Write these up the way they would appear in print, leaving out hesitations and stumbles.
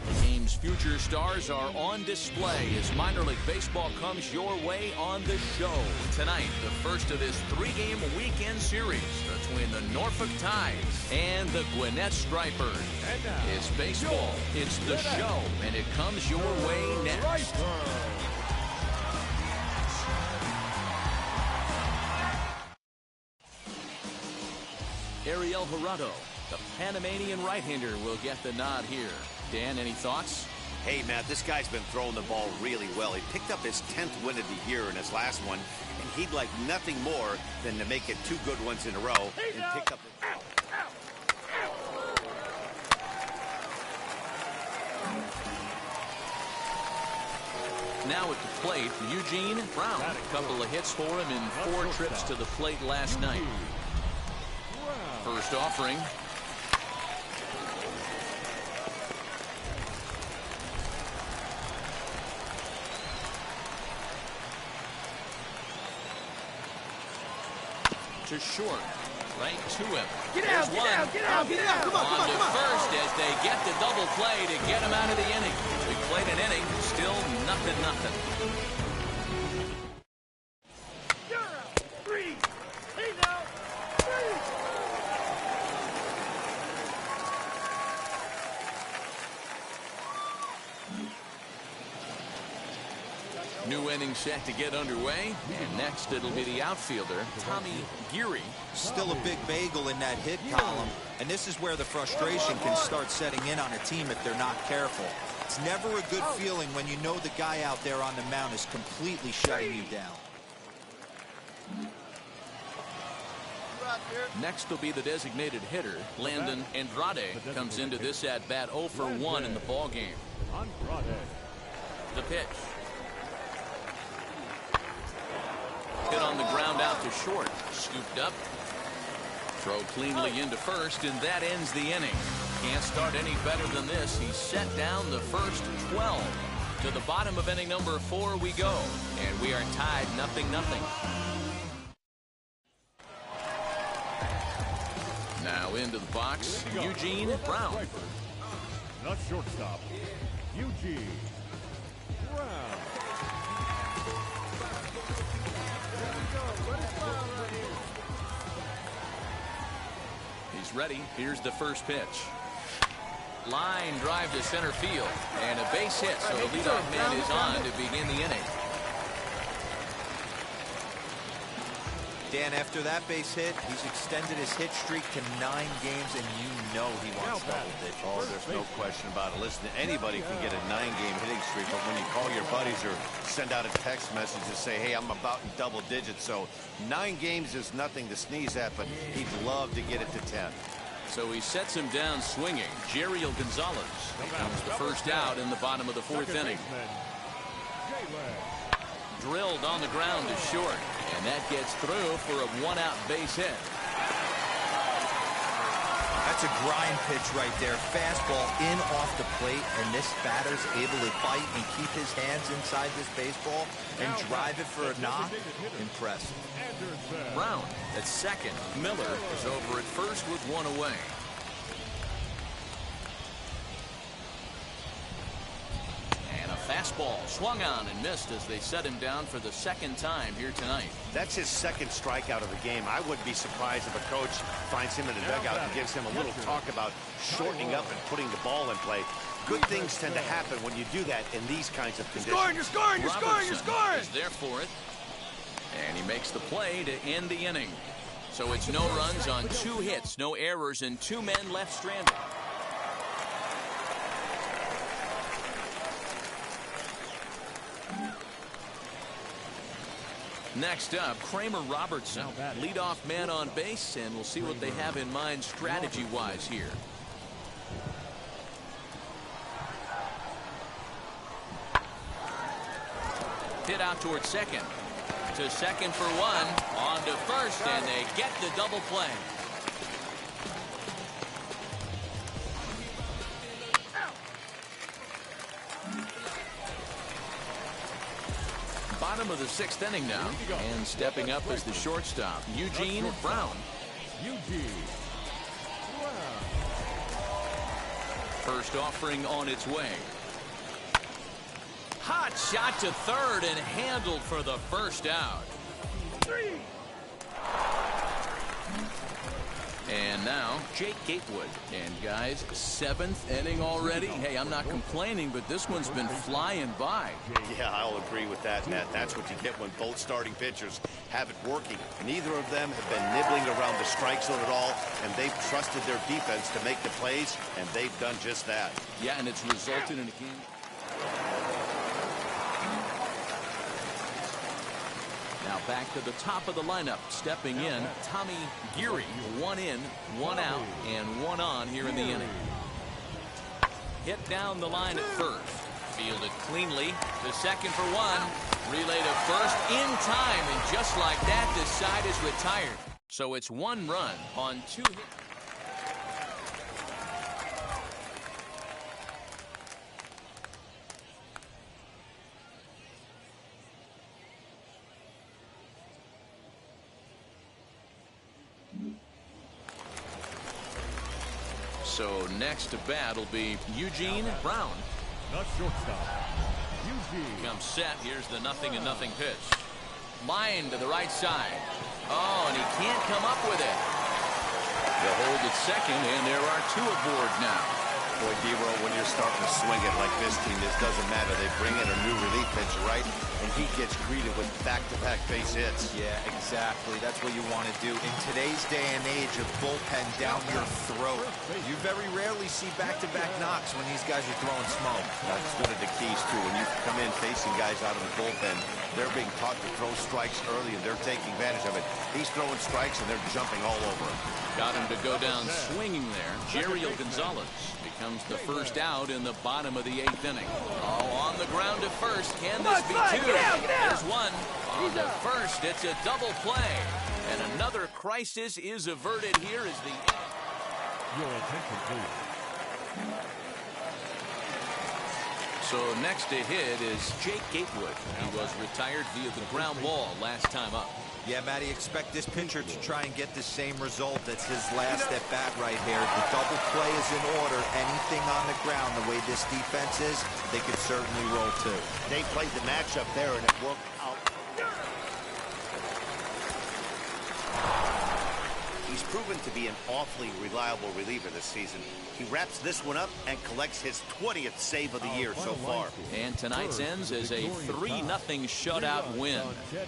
The game's future stars are on display as minor league baseball comes your way on the show. Tonight, the first of this three-game weekend series between the Norfolk Tides and the Gwinnett Stripers. It's baseball, it's the show, and it comes your way next. Ariel Jurado, the Panamanian right-hander, will get the nod here. Dan, any thoughts? Hey, Matt, this guy's been throwing the ball really well. He picked up his 10th win of the year in his last one, and he'd like nothing more than to make it 2 good ones in a row and pick up the... Now at the plate, Eugene Brown. A couple of hits for him in 4 trips to the plate last night. First offering. To short, right to him. Get out, get out, get out, get out. Come on, come on, come on. First as they get the double play to get him out of the inning. We played an inning, still nothing. You're out. 3. He's out. 3. New inning set to get underway, and next it'll be the outfielder, Tommy Geary. Still a big bagel in that hit column, and this is where the frustration can start setting in on a team if they're not careful. It's never a good feeling when you know the guy out there on the mound is completely shutting you down. Next will be the designated hitter, Landon Andrade, comes into this at-bat 0 for 1 in the ballgame. The pitch. Hit on the ground out to short. Scooped up. Throw cleanly into first, and that ends the inning. Can't start any better than this. He set down the first 12. To the bottom of inning number 4 we go, and we are tied 0-0. Now into the box, Eugene Brown. The shortstop, Eugene Brown. He's ready. Here's the first pitch. Line drive to center field, and a base hit, so the leadoff man is on to begin the inning. Dan, after that base hit, he's extended his hit streak to 9 games, and you know he wants double digits. Oh, there's no question about it. Listen, anybody can get a 9-game hitting streak, but when you call your buddies or send out a text message to say, hey, I'm about in double digits, so 9 games is nothing to sneeze at, but he'd love to get it to 10. So he sets him down swinging. Jeriel Gonzalez becomes the first out in the bottom of the 4th inning. Drilled on the ground to short, and that gets through for a 1-out base hit. That's a grind pitch right there. Fastball in off the plate, and this batter's able to bite and keep his hands inside this baseball and drive it for a knock. Impressive. Brown at second. Miller is over at first with 1 away. And a fastball swung on and missed as they set him down for the 2nd time here tonight. That's his 2nd strikeout of the game. I wouldn't be surprised if a coach finds him in the dugout and gives him a little talk about shortening up and putting the ball in play. Good things tend to happen when you do that in these kinds of conditions. You're scoring, you're scoring, you're scoring! Is there for it. And he makes the play to end the inning. So it's no runs on 2 hits, no errors, and 2 men left stranded. Next up, Kramer Robertson, leadoff man on base, and we'll see what they have in mind strategy-wise here. Hit out towards second. To second for 1. On to first, and they get the double play. Bottom of the 6th inning now. And stepping up as the shortstop, Eugene Brown. Eugene Brown. First offering on its way. Hot shot to third and handled for the first out. 3. And now Jake Gatewood. And guys, 7th inning already. Hey, I'm not complaining, but this one's been flying by. Yeah, I'll agree with that, Matt. That's what you get when both starting pitchers have it working. Neither of them have been nibbling around the strike zone at all, and they've trusted their defense to make the plays, and they've done just that. Yeah, and it's resulted in a game. Now back to the top of the lineup, stepping in, Tommy Geary. 1 in, 1 out, and 1 on here in the inning. Hit down the line at first. Fielded cleanly to second for 1. Relay to first in time, and just like that, this side is retired. So it's 1 run on 2 hits. So next to bat will be Eugene Brown. The shortstop, Eugene. Comes set. Here's the 0-0 pitch. Line to the right side. Oh, and he can't come up with it. They'll hold at second, and there are 2 aboard now. Boy, D-Row, when you're starting to swing it like this team, this doesn't matter. They bring in a new relief pitcher, right? And he gets greeted with back-to-back base hits. Yeah, exactly. That's what you want to do. In today's day and age of bullpen down your throat, you very rarely see back-to-back knocks when these guys are throwing smoke. That's one of the keys, too. When you come in facing guys out of the bullpen, they're being taught to throw strikes early, and they're taking advantage of it. He's throwing strikes, and they're jumping all over him. Got him to go down swinging there. Jeriel Gonzalez becomes the first out in the bottom of the 8th inning. Oh, on the ground to first. Can this be 2? There's 1. On the first, it's a double play. And another crisis is averted here as the... Your attention, please. So next to hit is Jake Gatewood. He was retired via the ground ball last time up. Yeah, Matty, expect this pitcher to try and get the same result. That's his last at bat right here. The double play is in order. Anything on the ground, the way this defense is, they could certainly roll too. They played the matchup there, and it worked out. He's proven to be an awfully reliable reliever this season. He wraps this one up and collects his 20th save of the year so far. And tonight's ends as a 3-0 shutout win.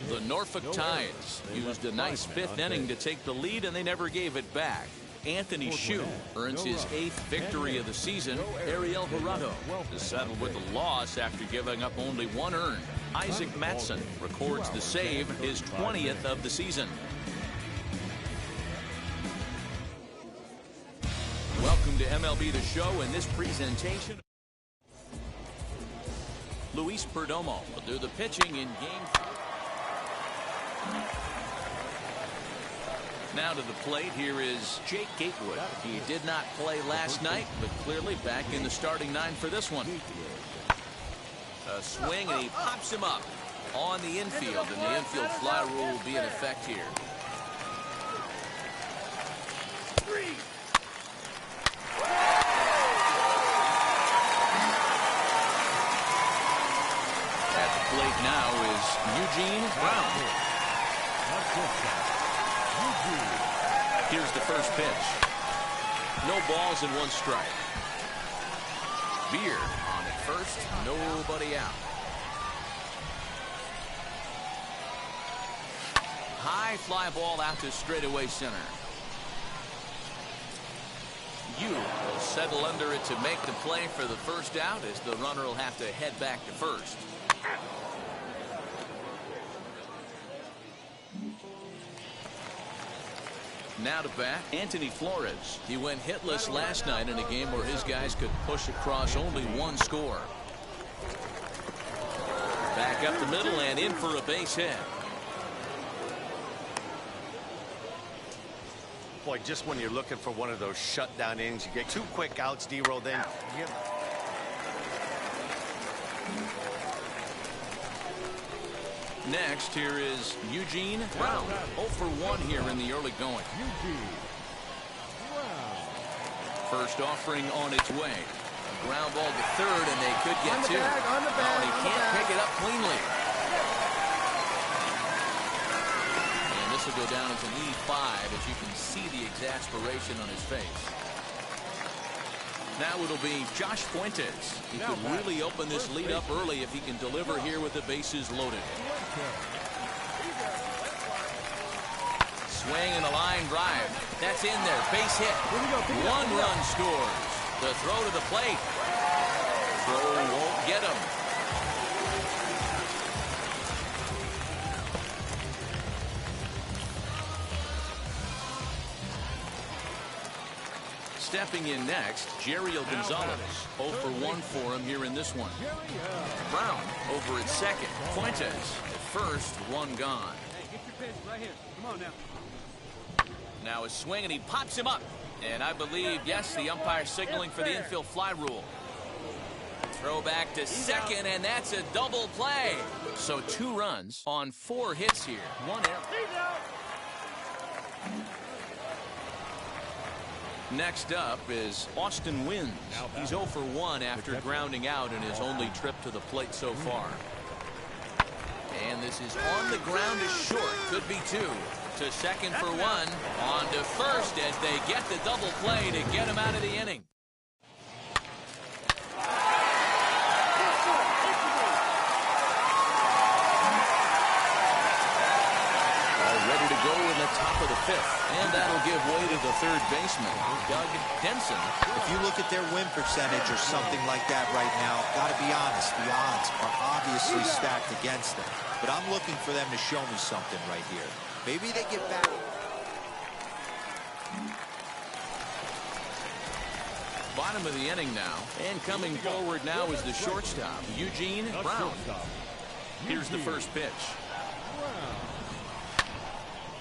The Norfolk Tides used a nice 5th inning to take the lead, and they never gave it back. Anthony Shue earns his 8th victory of the season. Ariel Jurado is settled with a loss after giving up only 1 earned. Isaac Matson records the save, his 20th of the season. Welcome to MLB The Show. In this presentation, Luis Perdomo will do the pitching in Game 3. Now to the plate, here is Jake Gatewood. He did not play last night, but clearly back in the starting 9 for this one. A swing, and he pops him up on the infield, and the infield fly rule will be in effect here. 3. At the plate now is Eugene Brown. Here's the first pitch. No balls and 1 strike. Beer on at first, nobody out. High fly ball out to straightaway center. You will settle under it to make the play for the first out, as the runner will have to head back to first. Now to bat, Anthony Flores. He went hitless last night in a game where his guys could push across only 1 score. Back up the middle and in for a base hit. Boy, just when you're looking for one of those shutdown innings, you get 2 quick outs, D-Row, then you... Next, here is Eugene Brown. 0 for 1 here in the early going. Eugene Brown. First offering on its way. A ground ball to third, and they could get two. On the bag, Oh, and he can't pick it up cleanly. And this will go down as an E5, as you can see the exasperation on his face. Now it'll be Josh Fuentes. He could really open this lead up early if he can deliver here with the bases loaded. Swing and a line drive. That's in there. Base hit. 1 run scores. The throw to the plate. Throw won't get him. Stepping in next, Jeriel Gonzalez. 0 for 1 for him here in this one. Brown over at second. Fuentes at first, 1 gone. Hey, get your pitch right here. Come on now. Now a swing, and he pops him up. And I believe, yes, the umpire signaling for the infield fly rule. Throw back to second, and that's a double play. So 2 runs on 4 hits here. 1 error. Next up is Austin Wynns. He's 0 for 1 after grounding out in his only trip to the plate so far. And this is on the ground is short. Could be 2. To second for 1. On to first as they get the double play to get him out of the inning. Ready to go in the top of the 5th. And that'll give way to the third baseman, Doug Denson. If you look at their win percentage or something like that right now, got to be honest, the odds are obviously stacked against them. But I'm looking for them to show me something right here. Maybe they get back. Bottom of the inning now. And coming forward now is the shortstop, Eugene Brown. Here's the first pitch.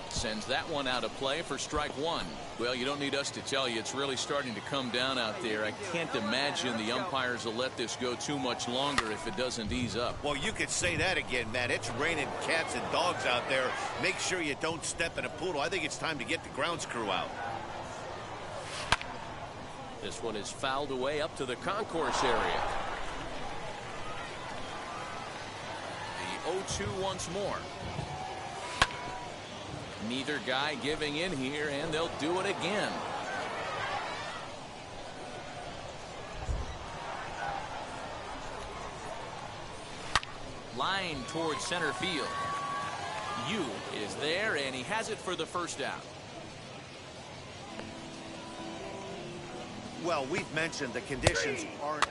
Sends that one out of play for strike 1. Well, you don't need us to tell you, it's really starting to come down out there. I can't imagine the umpires will let this go too much longer if it doesn't ease up. Well, you could say that again, Matt. It's raining cats and dogs out there. Make sure you don't step in a poodle. I think it's time to get the grounds crew out. This one is fouled away up to the concourse area. The 0-2 once more. Neither guy giving in here, and they'll do it again. Line towards center field. Yu is there, and he has it for the first out. Well, we've mentioned the conditions aren't.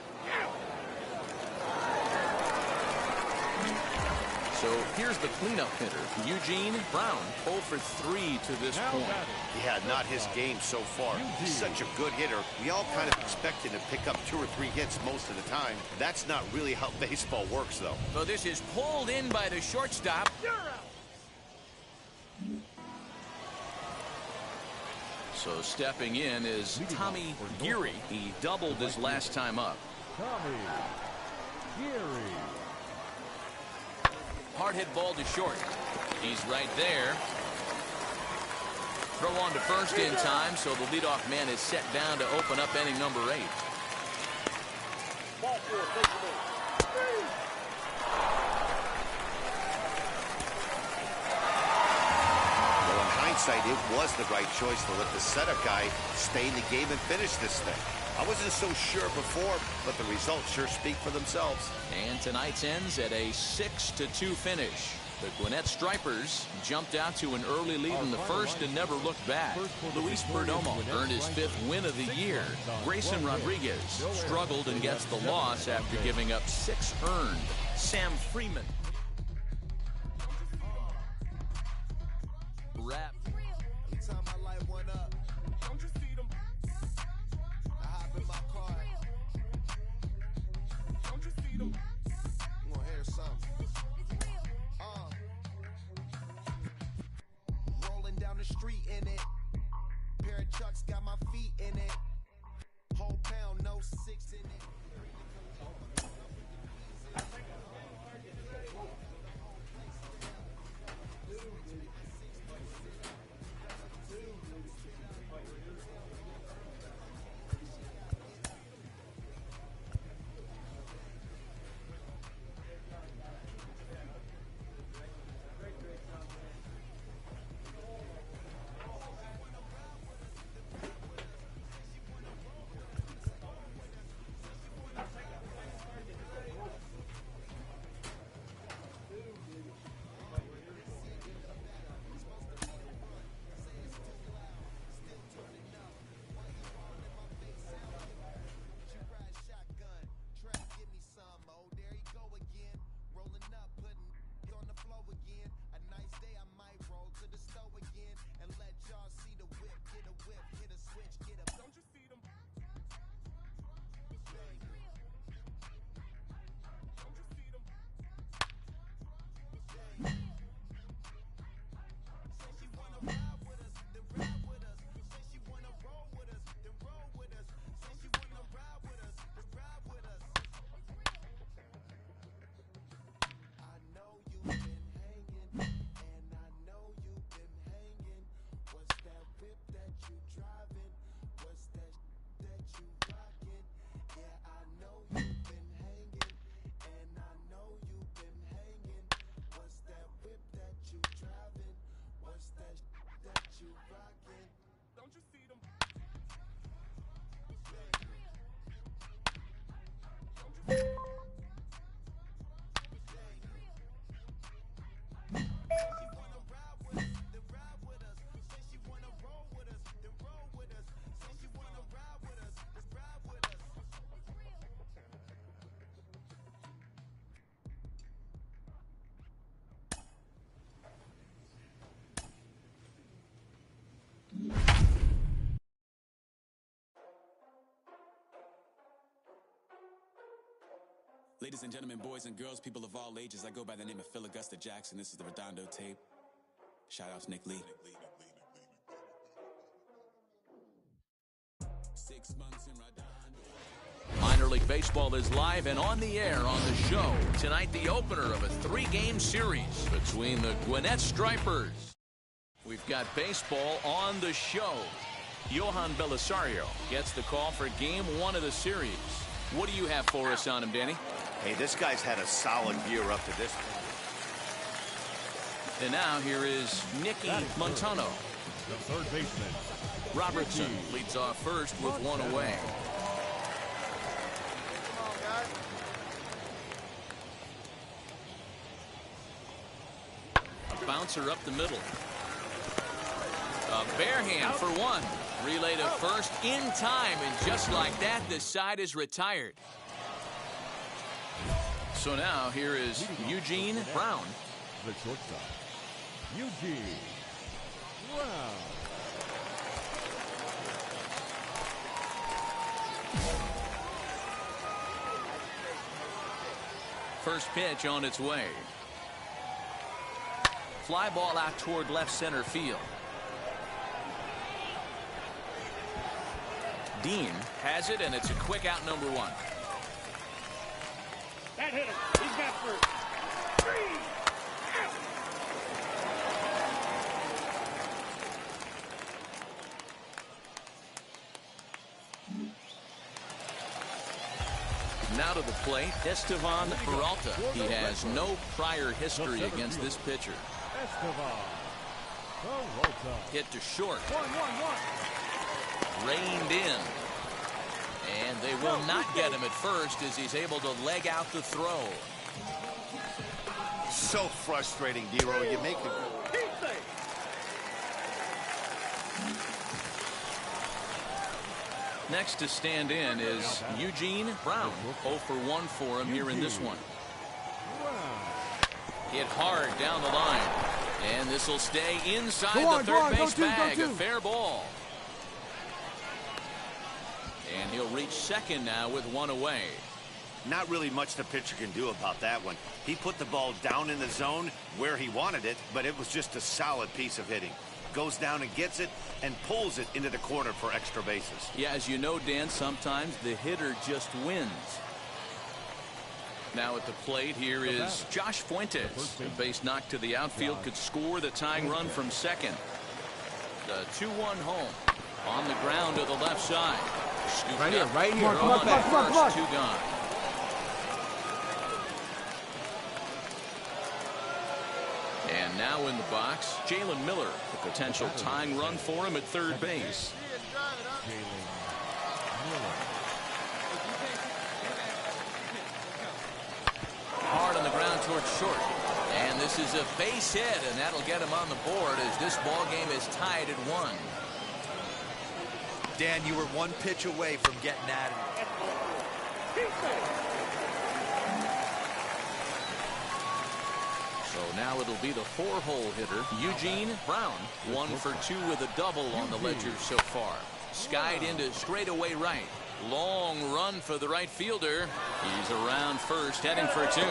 So here's the cleanup hitter, Eugene Brown, 0 for 3 to this point. Yeah, not his game so far. He's such a good hitter. We all kind of expect him to pick up 2 or 3 hits most of the time. That's not really how baseball works, though. So this is pulled in by the shortstop. So stepping in is Tommy Geary. He doubled his last time up. Tommy Geary. Hard hit ball to short. He's right there. Throw on to first in time, so the leadoff man is set down to open up inning number 8. Well, in hindsight, it was the right choice to let the setup guy stay in the game and finish this thing. I wasn't so sure before, but the results sure speak for themselves. And tonight's ends at a 6-2 finish. The Gwinnett Stripers jumped out to an early lead in the first and never looked back. Luis Perdomo earned his 5th win of the year. Grayson Rodriguez struggled and gets the loss after giving up 6 earned. Sam Freeman. Wrap. Rolling down the street in it. Pair of Chucks got my feet in it. Whole pound, no 6 in it. Ladies and gentlemen, boys and girls, people of all ages, I go by the name of Phil Augusta Jackson. This is the Redondo tape. Shout out to Nick Lee. 6 months in Redondo. Minor League Baseball is live and on the air on the show. Tonight, the opener of a 3-game series between the Gwinnett Stripers. We've got baseball on the show. Johan Belisario gets the call for Game 1 of the series. What do you have for us on him, Danny? Hey, this guy's had a solid year up to this point. And now here is Nicky Montano. The third baseman. Robertson leads off first with one away. A bouncer up the middle. A bare hand for one. Relay to first in time, and just like that, the side is retired. So now here is Eugene Brown. The shortstop, Eugene Brown. First pitch on its way. Fly ball out toward left center field. Dean has it, and it's a quick out, number one. That hit him. He's got first. 3 out. Now to the plate, Estevan Peralta. He has no prior history against this pitcher. Estevan Peralta. Hit to short. 1-1-1. Reined in. And they will not get him at first as he's able to leg out the throw. So frustrating, D-Row. You make it. Next to stand in is Eugene Brown. 0 for 1 for him here in this one. Hit hard down the line. And this will stay inside the third base bag. A fair ball. And he'll reach second now with one away. Not really much the pitcher can do about that one. He put the ball down in the zone where he wanted it, but it was just a solid piece of hitting. Goes down and gets it and pulls it into the corner for extra bases. Yeah, as you know, Dan, sometimes the hitter just wins. Now at the plate, here is Josh Fuentes. A base knock to the outfield could score the tying run from second. The 2-1 home on the ground to the left side. Scooped right here, right here. Come on, 2 gone. And now in the box, Jalen Miller, the potential tying run for him at third base. Hard on the ground towards short. And this is a base hit, and that'll get him on the board as this ball game is tied at 1. Dan, you were one pitch away from getting at it. So now it'll be the 4-hole hitter, Eugene Brown. 1 for 2 with a double on the ledger so far. Skied into straightaway right. Long run for the right fielder. He's around first, heading for 2.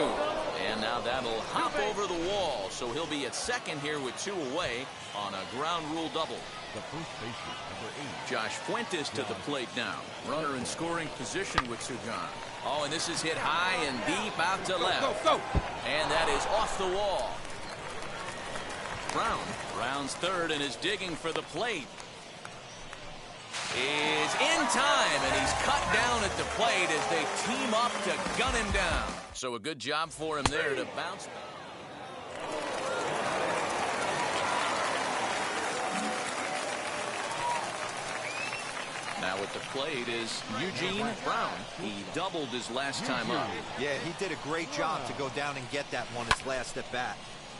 And now that'll hop over the wall. So he'll be at second here with 2 away on a ground rule double. The first baseman, number 8. Josh Fuentes to the plate now. Runner in scoring position with 2 gone. Oh, and this is hit high and deep out to left. Go. And that is off the wall. Brown rounds third and is digging for the plate. Is in time, and he's cut down at the plate as they team up to gun him down. So a good job for him there to bounce. Now at the plate is Eugene Brown. He doubled his last time up. Yeah, he did a great job to go down and get that one his last at bat.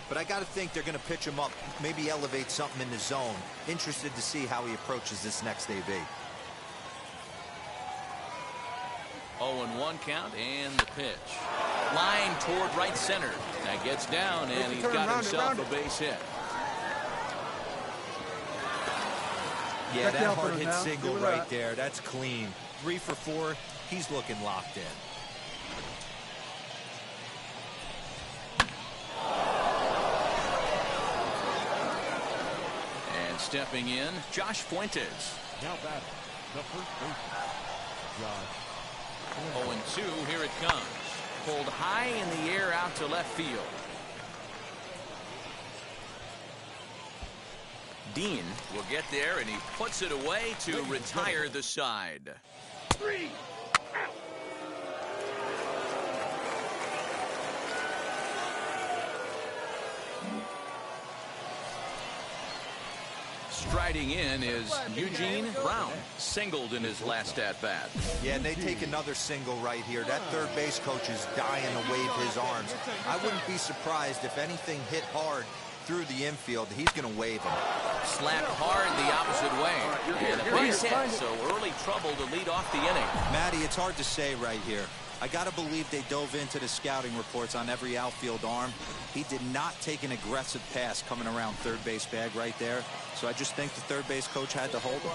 But I got to think they're going to pitch him up, maybe elevate something in the zone. Interested to see how he approaches this next AB. 0-1 count and the pitch. Line toward right center. That gets down and he's got himself a base hit. Yeah, that hard hit single right there. That's clean. 3 for 4. He's looking locked in. And stepping in, Josh Fuentes. Now batting, the first baseman, Josh. 0-2, here it comes. Pulled high in the air out to left field. Dean will get there, and he puts it away to retire the side. 3 out. Striding in is Eugene Brown, singled in his last at-bat. Yeah, and they take another single right here. That third base coach is dying to wave his arms. I wouldn't be surprised if anything hit hard through the infield. He's going to wave him. Slapped hard the opposite way. And a base hit, so early trouble to lead off the inning. Matty, it's hard to say right here. I got to believe they dove into the scouting reports on every outfield arm. He did not take an aggressive pass coming around third base bag right there. So I just think the third base coach had to hold him.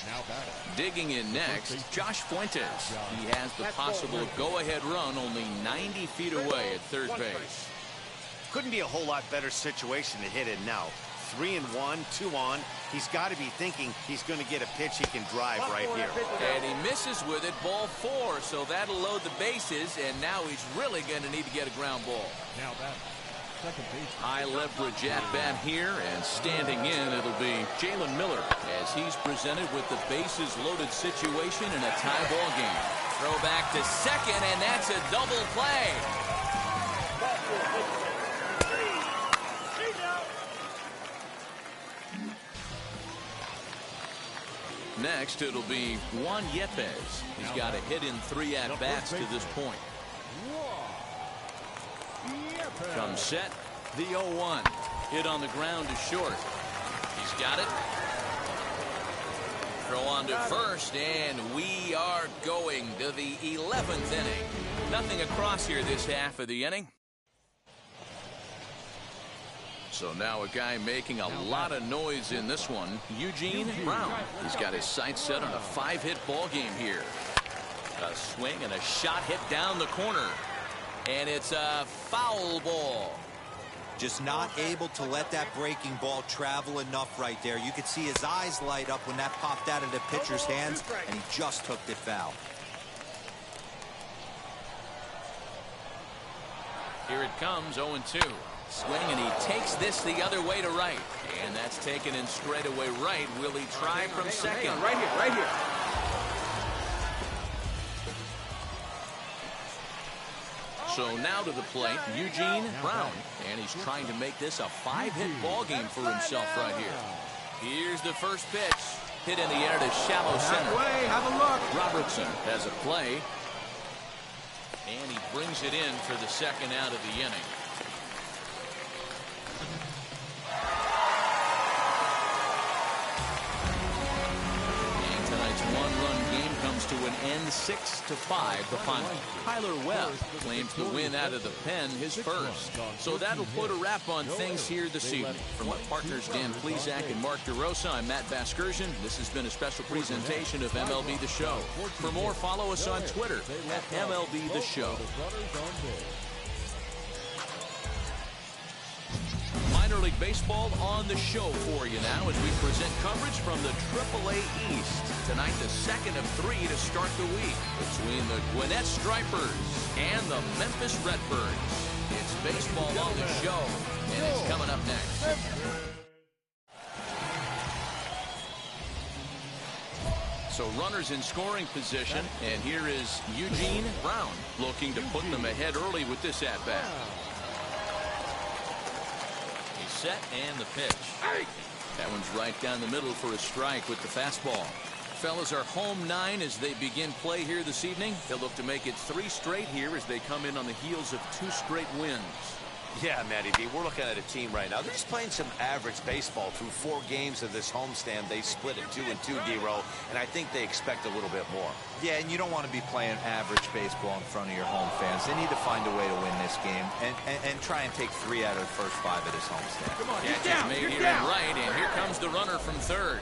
Now batting. Digging in next, Josh Fuentes. He has the possible go-ahead run only 90 feet away at third base. Couldn't be a whole lot better situation to hit in now. 3-1, 2 on. He's got to be thinking he's going to get a pitch he can drive right here. And he misses with it, ball 4, so that'll load the bases, and now he's really going to need to get a ground ball. Now batting, second baseman. High leverage at bat here, and standing in, it'll be Jalen Miller as he's presented with the bases loaded situation in a tie ball game. Throw back to second, and that's a double play. Next, it'll be Juan Yepes. He's got a hit in 3 at-bats to this point. Comes set, the 0-1. Hit on the ground to short. He's got it. Throw on to first, and we are going to the 11th inning. Nothing across here this half of the inning. So now a guy making a lot of noise in this one, Eugene Brown. He's got his sights set on a 5-hit ball game here. A swing and a shot hit down the corner. And it's a foul ball. Just not able to let that breaking ball travel enough right there. You could see his eyes light up when that popped out of the pitcher's hands, and he just hooked it foul. Here it comes, 0-2. Swing, and he takes this the other way to right. And that's taken in straightaway right. Will he try from second? Right here, right here. So now to the plate, Eugene Brown. And he's trying to make this a 5-hit ball game for himself right here. Here's the first pitch. Hit in the air to shallow center. Have a look. Robertson has a play. And he brings it in for the second out of the inning. One-run game comes to an end, 6-5 the final. Tyler Webb claims the win out of the pen, his first. So that'll put a wrap on things here this evening. From our partners Dan Plesac and Mark DeRosa, I'm Matt Vasgersian. This has been a special presentation of MLB The Show. For more, follow us on Twitter at MLB The Show. Minor League Baseball on the show for you now as we present coverage from the AAA East. Tonight, the second of 3 to start the week between the Gwinnett Stripers and the Memphis Redbirds. It's baseball on the show, and it's coming up next. So runners in scoring position, and here is Eugene Brown looking to put them ahead early with this at-bat. Set and the pitch. That one's right down the middle for a strike with the fastball. Fellas are home 9 as they begin play here this evening. They'll look to make it 3 straight here as they come in on the heels of 2 straight wins. Yeah, Matty B, we're looking at a team right now. They're just playing some average baseball through 4 games of this homestand. They split it 2-2, D-Row, and I think they expect a little bit more. Yeah, and you don't want to be playing average baseball in front of your home fans. They need to find a way to win this game and try and take 3 out of the first 5 of this homestand. Come on, Catch is made here and right, and here comes the runner from third.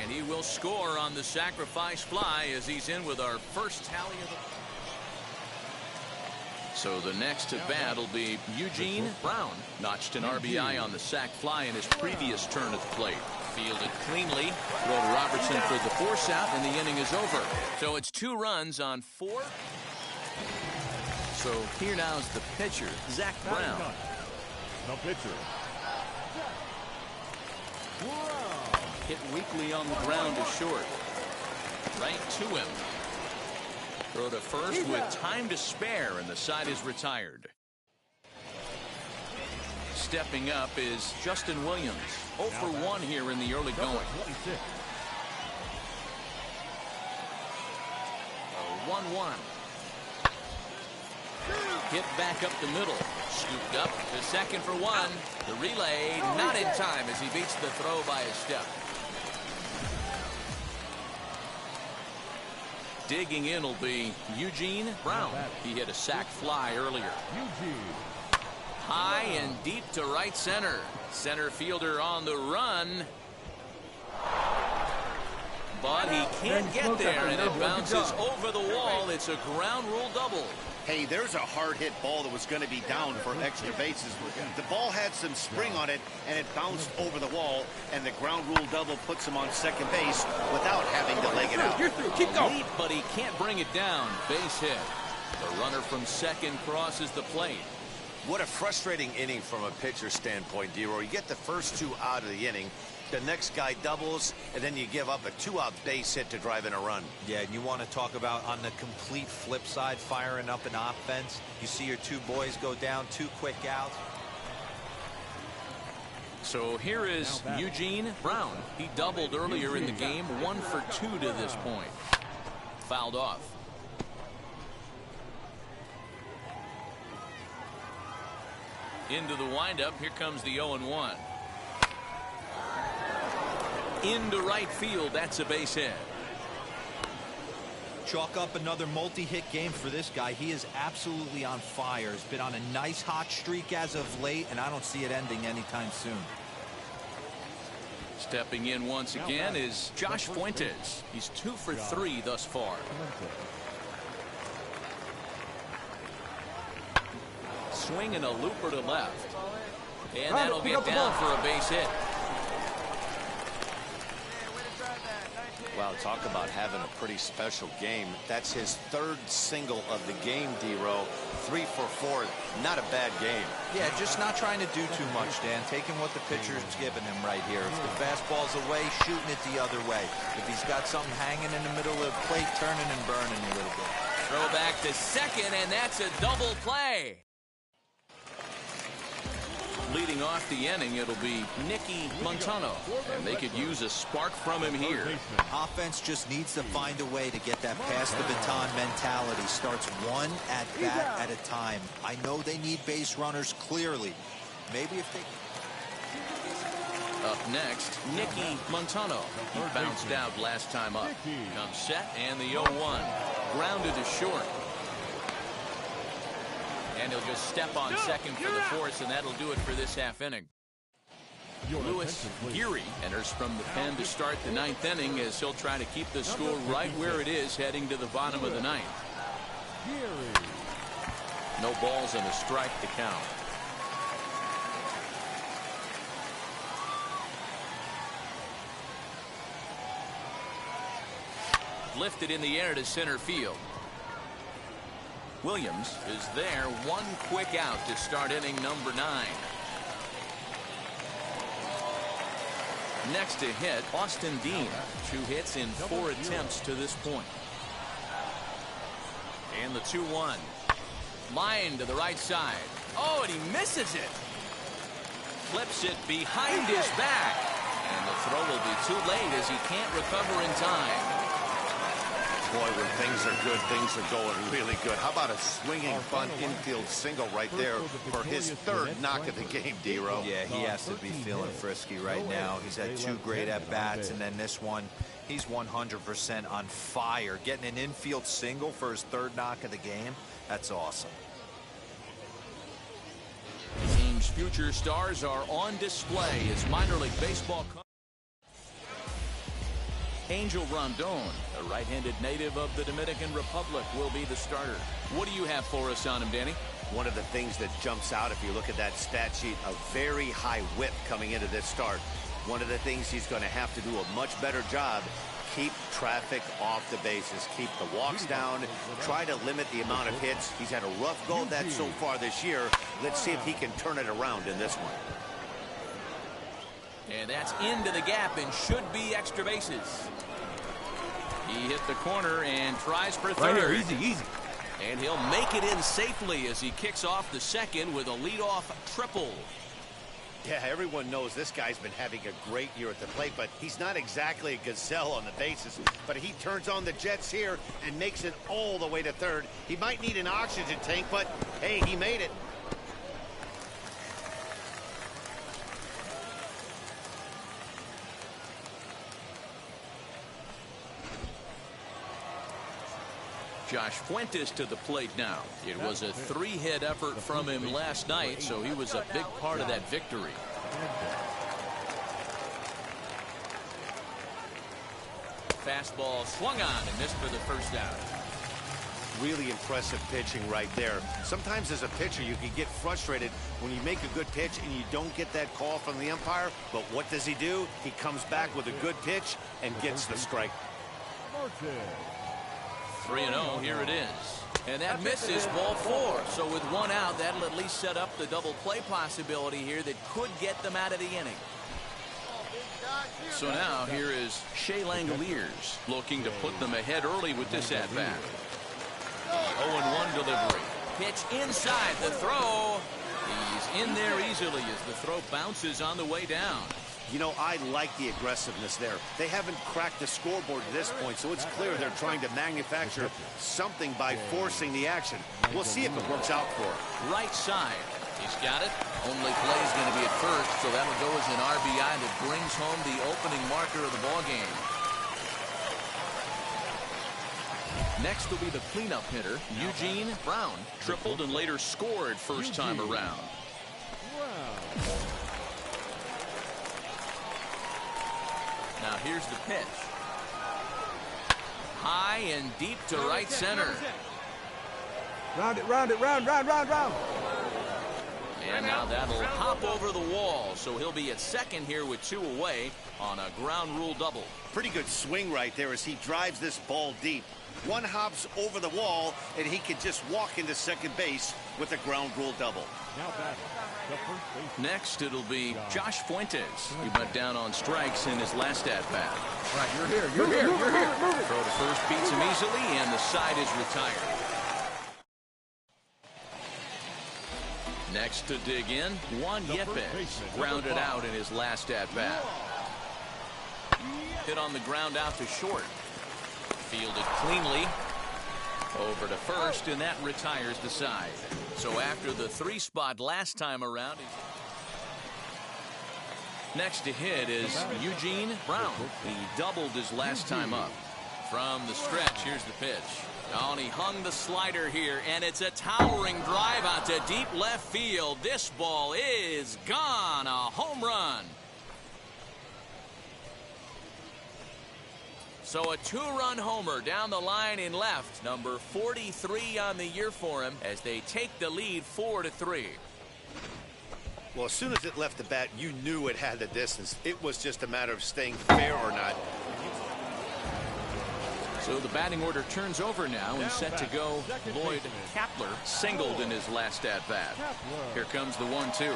And he will score on the sacrifice fly as he's in with our first tally of the... So the next to bat will be Eugene Brown. Notched an RBI on the sac fly in his previous turn at the plate. Fielded cleanly. Throw to Robertson for the force out, and the inning is over. So it's 2 runs on 4. So here now is the pitcher, Zach Brown. The pitcher. Hit weakly on the ground to short. Right to him. Throw to first with time to spare, and the side is retired. Stepping up is Justin Williams. 0 for 1 here in the early going. 1-1. Hit back up the middle. Scooped up to second for 1. The relay not in time as he beats the throw by a step. Digging in will be Eugene Brown. He hit a sac fly earlier. High and deep to right center. Center fielder on the run. But he can't get there, and it bounces over the wall. It's a ground rule double. Hey, there's a hard-hit ball that was going to be down for extra bases. The ball had some spring on it, and it bounced over the wall, and the ground rule double puts him on second base without having to leg it out. You're through. Keep going. Leap, but he can't bring it down. Base hit. The runner from second crosses the plate. What a frustrating inning from a pitcher standpoint, D-Roy. You get the first 2 out of the inning. The next guy doubles, and then you give up a 2-out base hit to drive in a run. Yeah, and you want to talk about on the complete flip side, firing up an offense. You see your 2 boys go down, 2 quick outs. So here is Eugene Brown. He doubled earlier in the game, 1 for 2 to this point. Fouled off. Into the windup. Here comes the 0-1. Into right field. That's a base hit. Chalk up another multi-hit game for this guy. He is absolutely on fire. He's been on a nice hot streak as of late, and I don't see it ending anytime soon. Stepping in once again is Josh Fuentes. He's 2 for 3 thus far. Swing and a looper to left. And that'll get down for a base hit. Wow, talk about having a pretty special game. That's his 3rd single of the game, D-Row. 3 for 4. Not a bad game. Yeah, just not trying to do too much, Dan. Taking what the pitcher's giving him right here. If the fastball's away, shooting it the other way. If he's got something hanging in the middle of the plate, turning and burning a little bit. Throw back to second, and that's a double play. Leading off the inning, it'll be Nicky Montano, and they could use a spark from him here. Offense just needs to find a way to get that pass the baton mentality. Starts 1 at bat at a time. I know they need base runners clearly. Maybe if they... Up next, Nicky Montano. He bounced out last time up. Comes set, and the 0-1. Grounded to short. And he'll just step on second for the force, and that'll do it for this half inning. Lewis Geary enters from the pen to start the 9th inning as he'll try to keep the score right where it is heading to the bottom of the 9th. No balls and a strike to count. Lifted in the air to center field. Williams is there. 1 quick out to start inning number 9. Next to hit, Austin Dean. 2 hits in 4 attempts to this point. And the 2-1. Line to the right side. Oh, and he misses it. Flips it behind his back. And the throw will be too late as he can't recover in time. Boy, when things are good, things are going really good. How about a swinging bunt infield single right there for his 3rd knock of the game, D-Row? Yeah, he has to be feeling frisky right now. He's had 2 great at-bats, and then this one, he's 100% on fire. Getting an infield single for his 3rd knock of the game, that's awesome. The team's future stars are on display as minor league baseball. Angel Rondon, a right-handed native of the Dominican Republic, will be the starter. What do you have for us on him, Danny? One of the things that jumps out if you look at that stat sheet, a very high whip coming into this start. One of the things he's going to have to do a much better job, keep traffic off the bases, keep the walks down, try to limit the amount of hits. He's had a rough go of that so far this year. Let's see if he can turn it around in this one. And that's into the gap and should be extra bases. He hit the corner and tries for third. Right here, easy, easy. And he'll make it in safely as he kicks off the second with a leadoff triple. Yeah, everyone knows this guy's been having a great year at the plate, but he's not exactly a gazelle on the bases. But he turns on the jets here and makes it all the way to third. He might need an oxygen tank, but hey, he made it. Josh Fuentes to the plate now. It was a 3-hit effort from him last night, so he was a big part of that victory. Fastball swung on and missed for the first out. Really impressive pitching right there. Sometimes as a pitcher you can get frustrated when you make a good pitch and you don't get that call from the umpire. But what does he do? He comes back with a good pitch and gets the strike. 3-0, here it is. And that misses ball 4. So with one out, that'll at least set up the double play possibility here that could get them out of the inning. So now here is Shea Langoliers looking to put them ahead early with this at-bat. 0-1 delivery. Pitch inside the throw. He's in there easily as the throw bounces on the way down. You know, I like the aggressiveness there. They haven't cracked the scoreboard at this point, so it's clear they're trying to manufacture something by forcing the action. We'll see if it works out for him. Right side. He's got it. Only play is going to be at first, so that'll go as an RBI that brings home the opening marker of the ball game. Next will be the cleanup hitter, Eugene Brown. Tripled and later scored first time around. Now here's the pitch. High and deep to right center. Round it, round it, round. And now that'll hop over the wall, so he'll be at second here with 2 away on a ground rule double. Pretty good swing right there as he drives this ball deep. One hops over the wall, and he can just walk into second base with a ground rule double. Next, it'll be Josh Fuentes. He went down on strikes in his last at-bat. All right, you're here. Throw to first beats him easily, and the side is retired. Next to dig in, Juan Yepes grounded out in his last at-bat. Hit on the ground out to short. Fielded cleanly. Over to first, and that retires the side. So after the 3-spot last time around, next to hit is Eugene Brown. He doubled his last time up. From the stretch, here's the pitch. Oh, and he hung the slider here, and it's a towering drive out to deep left field. This ball is gone. A home run. So a 2-run homer down the line in left. Number 43 on the year for him as they take the lead 4-3. Well, as soon as it left the bat, you knew it had the distance. It was just a matter of staying fair or not. So the batting order turns over now and set to go. Lloyd Kapler singled in his last at-bat. Here comes the 1-2.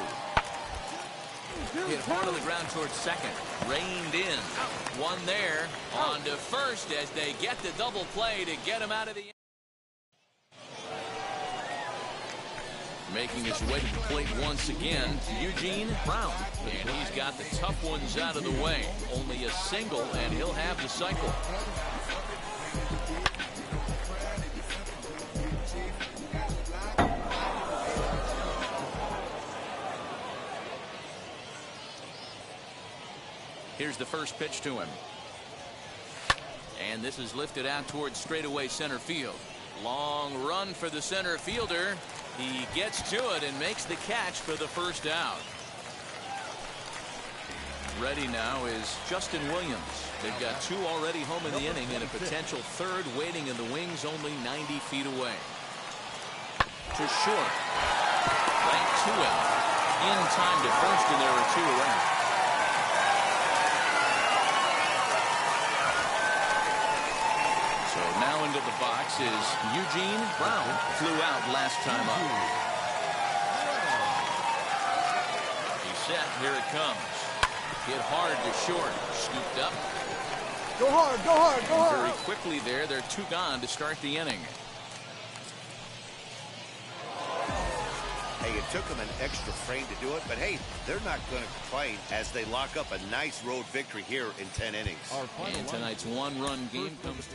Hit hard on the ground towards second. Reined in. One there. On to first as they get the double play to get him out of the... Making his way to the plate once again, Eugene Brown. And he's got the tough ones out of the way. Only a single, and he'll have the cycle. Here's the first pitch to him. And this is lifted out towards straightaway center field. Long run for the center fielder. He gets to it and makes the catch for the first out. Ready now is Justin Williams. They've got 2 already home in the inning and a potential 3rd waiting in the wings only 90 feet away. To short. Right to him. In time to first, and there are 2 away. So now into the box is Eugene Brown. Flew out last time up. He's set. Here it comes. Hit hard to short. Scooped up. Go hard, go hard, go hard. Very quickly there. They're 2 gone to start the inning. Hey, it took them an extra frame to do it, but hey, they're not going to complain as they lock up a nice road victory here in 10 innings. And tonight's 1-run game comes to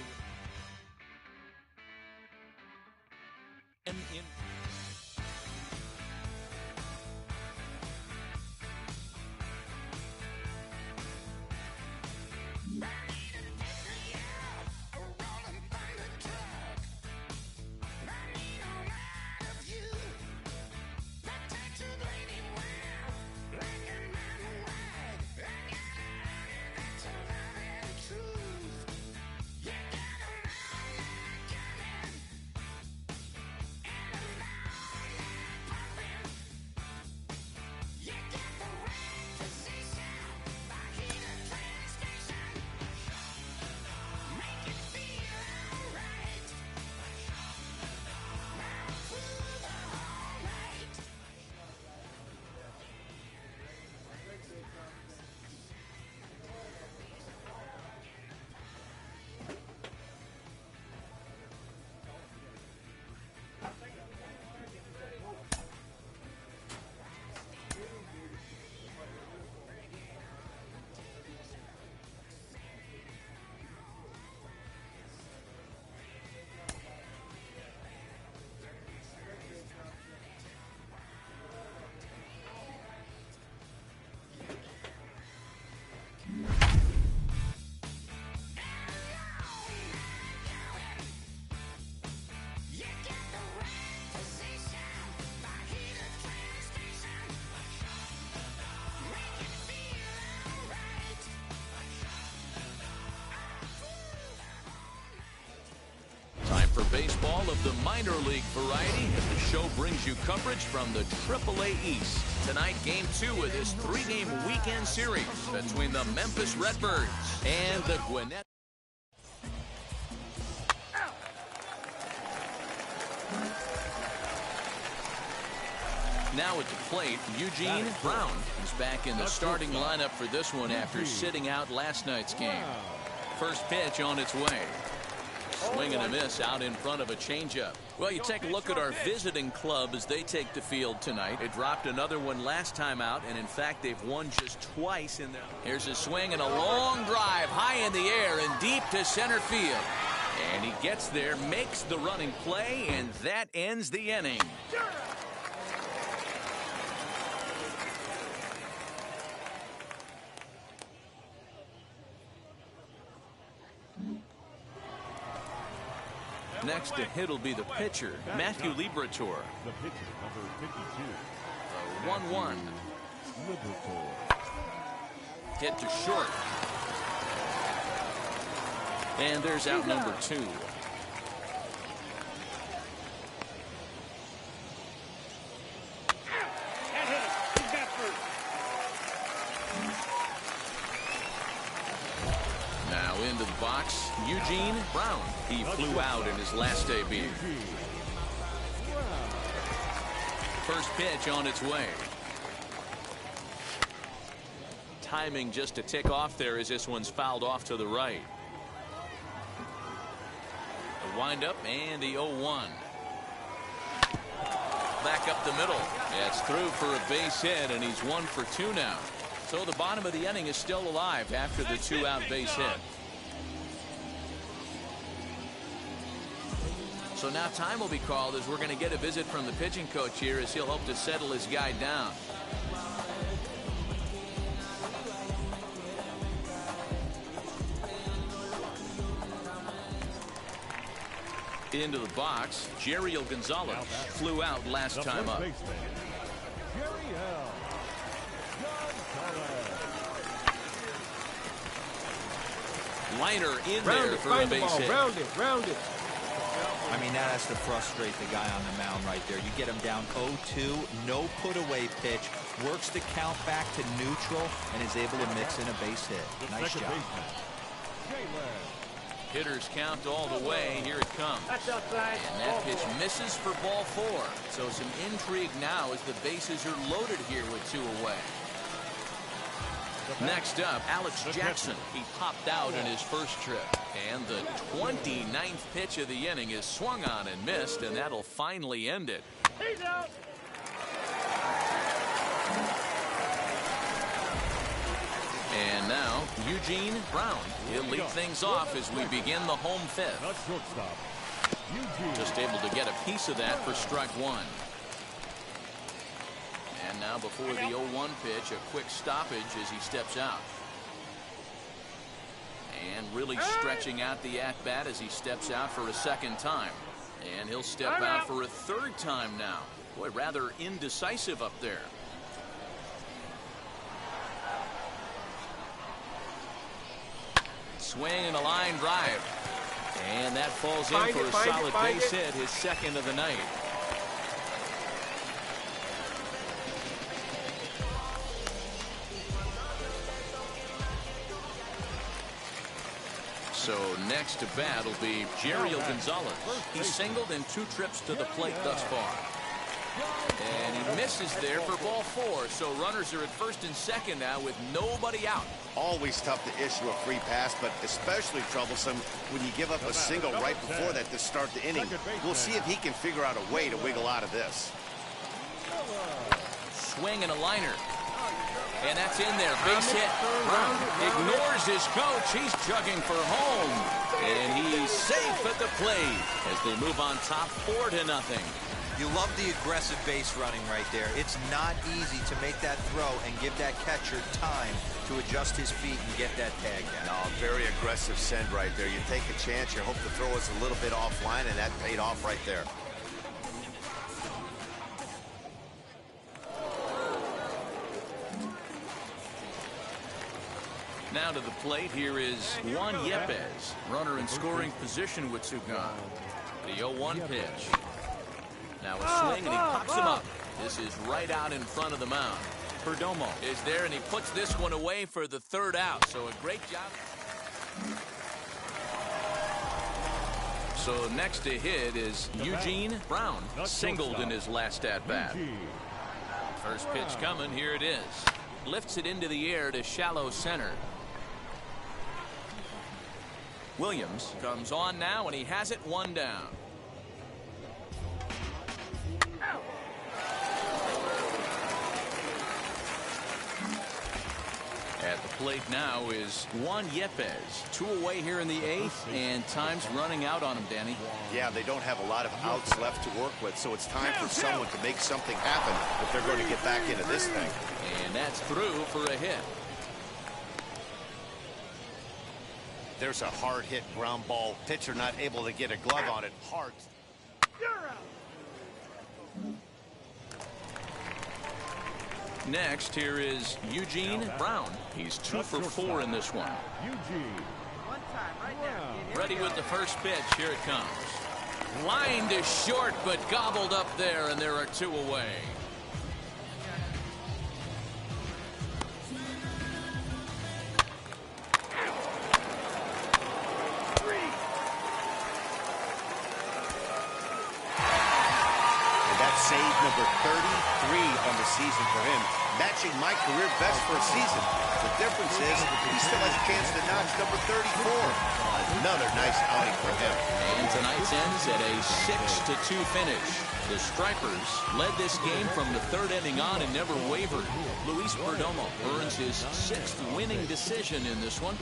baseball of the minor league variety as the show brings you coverage from the AAA East. Tonight, Game 2 of this 3-game weekend series between the Memphis Redbirds and the Gwinnett. Now at the plate, Eugene Brown is back in the starting lineup for this one after sitting out last night's game. First pitch on its way. Swing and a miss out in front of a changeup. Well, you take a look at our visiting club as they take the field tonight. It dropped another one last time out, and in fact, they've won just twice in there. Here's a swing and a long drive high in the air and deep to center field. And he gets there, makes the running play, and that ends the inning. Next to hit will be the pitcher, Matthew Liberatore. The pitcher, number 52. 1-1. Hit to short. And there's out number 2. Now into the box, Eugene Brown. He flew out in his last debut. First pitch on its way. Timing just to tick off there as this one's fouled off to the right. The windup and the 0-1. Back up the middle. That's through for a base hit, and he's 1 for 2 now. So the bottom of the inning is still alive after the 2-out base hit. So now time will be called as we're going to get a visit from the pitching coach here as he'll hope to settle his guy down. Into the box, Jeriel Gonzalez flew out last time up. Liner in there for a base hit. Round it. I mean, that has to frustrate the guy on the mound right there. You get him down 0-2, no put-away pitch, works the count back to neutral, and is able to mix in a base hit. Nice job. Hitters count all the way. Here it comes. That's outside. And that pitch misses for ball 4. So some intrigue now as the bases are loaded here with 2 away. Next up, Alex Jackson. He popped out in his first trip. And the 29th pitch of the inning is swung on and missed, and that'll finally end it. He's out. And now, Eugene Brown. He'll lead things off as we begin the home 5th. Just able to get a piece of that for strike 1. And now before the 0-1 pitch, a quick stoppage as he steps out. And really stretching out the at-bat as he steps out for a second time. And he'll step out for a third time now. Boy, rather indecisive up there. Swing and a line drive. And that falls in for a solid base hit, his second of the night. So next to bat will be Jeriel Gonzalez. He's singled in 2 trips to the plate thus far. And he misses there for ball 4. So runners are at first and second now with nobody out. Always tough to issue a free pass, but especially troublesome when you give up a single right before that to start the inning. We'll see if he can figure out a way to wiggle out of this. Swing and a liner. And that's in there. Base hit. Brown ignores his coach. He's chugging for home. And he's safe at the plate as they move on top 4-0. You love the aggressive base running right there. It's not easy to make that throw and give that catcher time to adjust his feet and get that tag down. No, very aggressive send right there. You take a chance, you hope the throw is a little bit offline, and that paid off right there. Now to the plate, here is Juan Yepez. Runner in scoring position with Sugan. The 0-1 pitch. Now a swing, and he pops him up. This is right out in front of the mound. Perdomo is there, and he puts this one away for the 3rd out. So a great job. So next to hit is Eugene Brown. Singled in his last at-bat. First pitch coming. Here it is. Lifts it into the air to shallow center. Williams comes on now, and he has it 1 down. At the plate now is Juan Yepez. 2 away here in the 8th, and time's running out on him, Danny. Yeah, they don't have a lot of outs left to work with, so it's time for someone to make something happen if they're going to get back into this thing. And that's through for a hit. There's a hard hit ground ball. Pitcher not able to get a glove on it. Hard. Next, here is Eugene Brown. He's 2 for 4 in this one. Ready with the first pitch. Here it comes. Lined to short, but gobbled up there, and there are 2 away. Save number 33 on the season for him, matching my career best for a season. The difference is he still has a chance to notch number 34. Another nice outing for him. And tonight's ends at a 6-2 finish. The Stripers led this game from the 3rd inning on and never wavered. Luis Perdomo earns his 6th winning decision in this one.